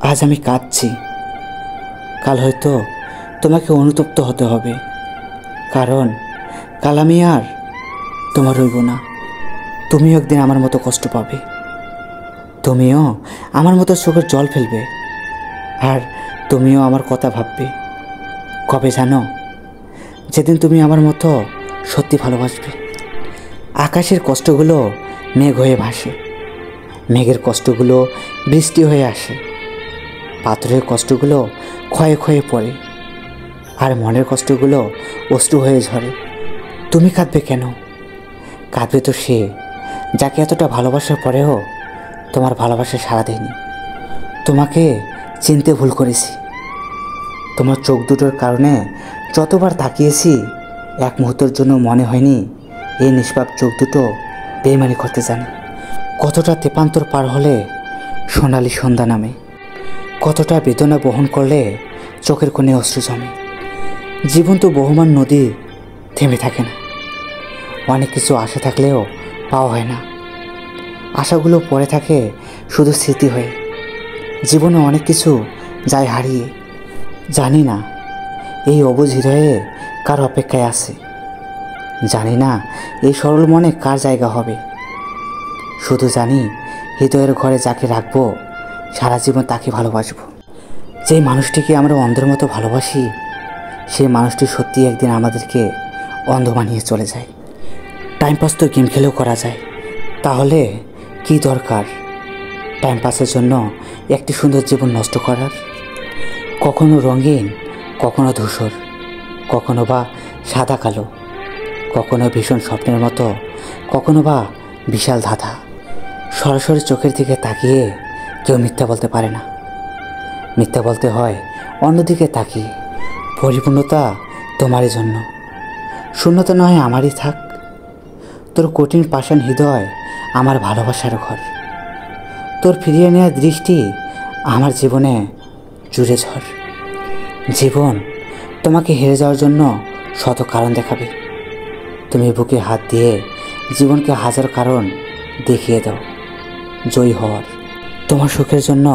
আজ আমি কাঁদছি, কাল হয়তো তোমাকে অনুতপ্ত হতে হবে, কারণ কাল আমি আর তোমার রইব না। তুমিও একদিন আমার মতো কষ্ট পাবে, তুমিও আমার মতো চোখের জল ফেলবে, আর তুমিও আমার কথা ভাববে। কবে জানো? যেদিন তুমি আমার মতো সত্যি ভালোবাসবে। আকাশের কষ্টগুলো মেঘ হয়ে ভাসে, মেঘের কষ্টগুলো বৃষ্টি হয়ে আসে, পাথরের কষ্টগুলো ক্ষয়ে ক্ষয়ে পড়ে, আর মনের কষ্টগুলো অশ্রু হয়ে ঝরে। তুমি কাঁদবে কেন? কাঁদবে তো সে যাকে এতটা ভালোবাসার পরেও তোমার ভালোবাসা সাড়া দেয়নি। তোমাকে চিনতে ভুল করেছি, তোমার চোখ দুটোর কারণে যতবার তাকিয়েছি এক মুহূর্তের জন্য মনে হয়নি এই নিষ্পাপ চোখ দুটো বেইমানি করতে জানে। কতটা তেপান্তর পার হলে সোনালি সন্ধ্যা নামে, কতটা বেদনা বহন করলে চোখের কোণে অশ্রু জমে। জীবন তো বহমান নদী, থেমে থাকে না। অনেক কিছু আশা থাকলেও পাওয়া হয় না, আশাগুলো পড়ে থাকে শুধু স্মৃতি হয়ে। জীবনে অনেক কিছু যায় হারিয়ে। জানি না এই অবুঝ হৃদয়ে কার অপেক্ষায় আছে, জানি না এই সরল মনে কার জায়গা হবে। শুধু জানি হৃদয়ের ঘরে যাকে রাখবো সারা জীবন তাকে ভালোবাসবো। যেই মানুষটিকে আমরা অন্ধের মতো ভালোবাসি সেই মানুষটি সত্যি একদিন আমাদেরকে অন্ধ বানিয়ে চলে যায়। টাইম পাস তো গেম খেলেও করা যায়, তাহলে কি দরকার টাইম পাসের জন্য একটি সুন্দর জীবন নষ্ট করার? কখনো রঙিন, কখনো ধূসর, কখনো বা সাদা কালো, কখনো ভীষণ স্বপ্নের মতো, কখনো বা বিশাল ধাঁধা। সরাসরি চোখের দিকে তাকিয়ে কেউ মিথ্যা বলতে পারে না, মিথ্যা বলতে হয় অন্যদিকে তাকিয়ে। পরিপূর্ণতা তোমারই জন্য, শূন্যতা নয় আমারই থাক। তোর কঠিন পাষাণ হৃদয় আমার ভালোবাসার ঘর, তোর ফিরিয়ে নেওয়ার দৃষ্টি আমার জীবনে জুড়ে ঝড়। জীবন তোমাকে হেরে যাওয়ার জন্য শত কারণ দেখাবে, তুমি বুকে হাত দিয়ে জীবনকে হাজার কারণ দেখিয়ে দাও জয়ী হওয়ার। তোমার সুখের জন্য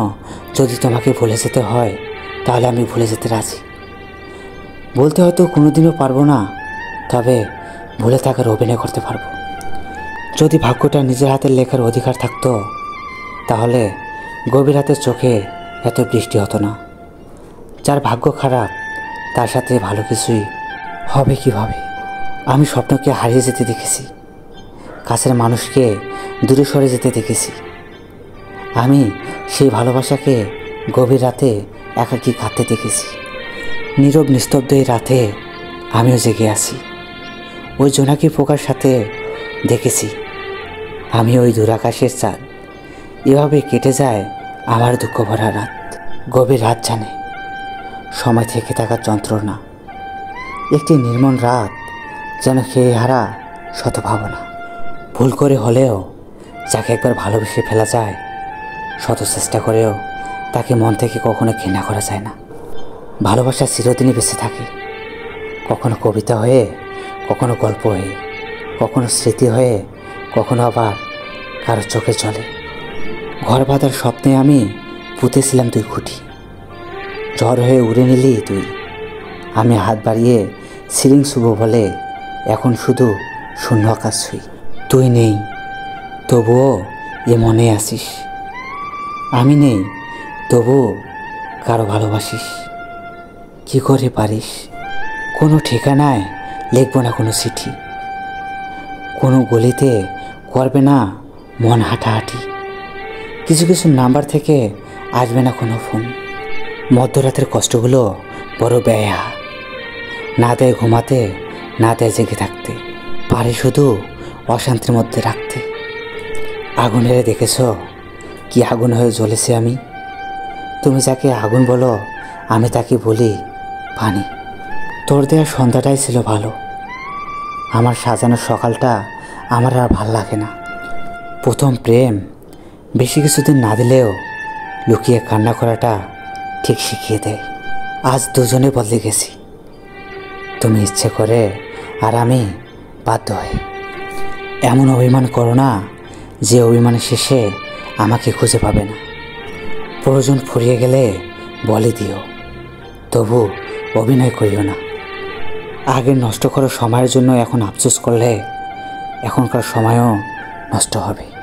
যদি তোমাকে ভুলে যেতে হয় তাহলে আমি ভুলে যেতে রাজি। বলতে হয়তো কোনোদিনও পারবো না, তবে ভুলে থাকার অভিনয় করতে পারবো। যদি ভাগ্যটা নিজের হাতের লেখার অধিকার থাকতো তাহলে গভীর রাতের চোখে এত বৃষ্টি হতো না। যার ভাগ্য খারাপ তার সাথে ভালো কিছুই হবে কিভাবে? আমি স্বপ্নকে হারিয়ে যেতে দেখেছি, কাছের মানুষকে দূরে সরে যেতে দেখেছি। আমি সেই ভালোবাসাকে গভীর রাতে একাকী কাঁদতে দেখেছি। নীরব নিস্তব্ধ এই রাতে আমিও জেগে আছি। ওই জোনাকি পোকার সাথে দেখেছি আমি ওই দূরাকাশের চাঁদ। এভাবে কেটে যায় আমার দুঃখ ভরা রাত। গভীর রাত জানে সময় থেকে থাকার যন্ত্রণা, একটি নির্মল রাত যেন খেয়ে হারা শত ভাবনা। ভুল করে হলেও যাকে একবার ভালোবেসে ফেলা যায়, শত চেষ্টা করেও তাকে মন থেকে কখনো ঘৃণা করা যায় না। ভালোবাসা চিরদিনই বেঁচে থাকে, কখনো কবিতা হয়ে, কখনো গল্প হয়ে, কখনো স্মৃতি হয়ে, কখনো আবার কারো চোখে চলে। ঘর বাঁধার স্বপ্নে আমি পুঁতেছিলাম তুই খুঁটি, ঝড় হয়ে উড়ে নিলি তুই। আমি হাত বাড়িয়ে সিলিং শুভ বলে এখন শুধু শূন্য আকাশ ছুঁই। তুই নেই তবুও এ মনে আসিস, আমি নেই তবুও কারো ভালোবাসিস। কি করে পারিস? কোনো ঠিকানায় লিখবো না কোনো চিঠি, কোনো গলিতে করবে না মন হাঁটাহাঁটি, কিছু কিছু নাম্বার থেকে আসবে না কোনো ফোন। মধ্যরাতের কষ্টগুলো বড় ব্যয়া, না দেয় ঘুমাতে, না দেয় জেগে থাকতে, পারে শুধু অশান্তির মধ্যে রাখতে। আগুনের দেখেছ কি আগুন হয়ে জ্বলেছে আমি? তুমি যাকে আগুন বলো আমি তাকে বলি পানি। তোর দেওয়া সন্ধ্যাটাই ছিল ভালো, আমার সাজানো সকালটা আমার আর ভাল লাগে না। প্রথম প্রেম বেশি কিছুদিন না দিলেও লুকিয়ে কান্না করাটা ঠিক শিখিয়ে দেয়। আজ দুজনে বদলে গেছি, তুমি ইচ্ছে করে আর আমি বাধ্য হয়ে। এমন অভিমান করো না যে অভিমানের শেষে আমাকে খুঁজে পাবে না। প্রয়োজন ফুরিয়ে গেলে বলে দিও, তবু অভিনয় করিও না। আগের নষ্ট করা সময়ের জন্য এখন আফসোস করলে এখনকার সময়ও নষ্ট হবে।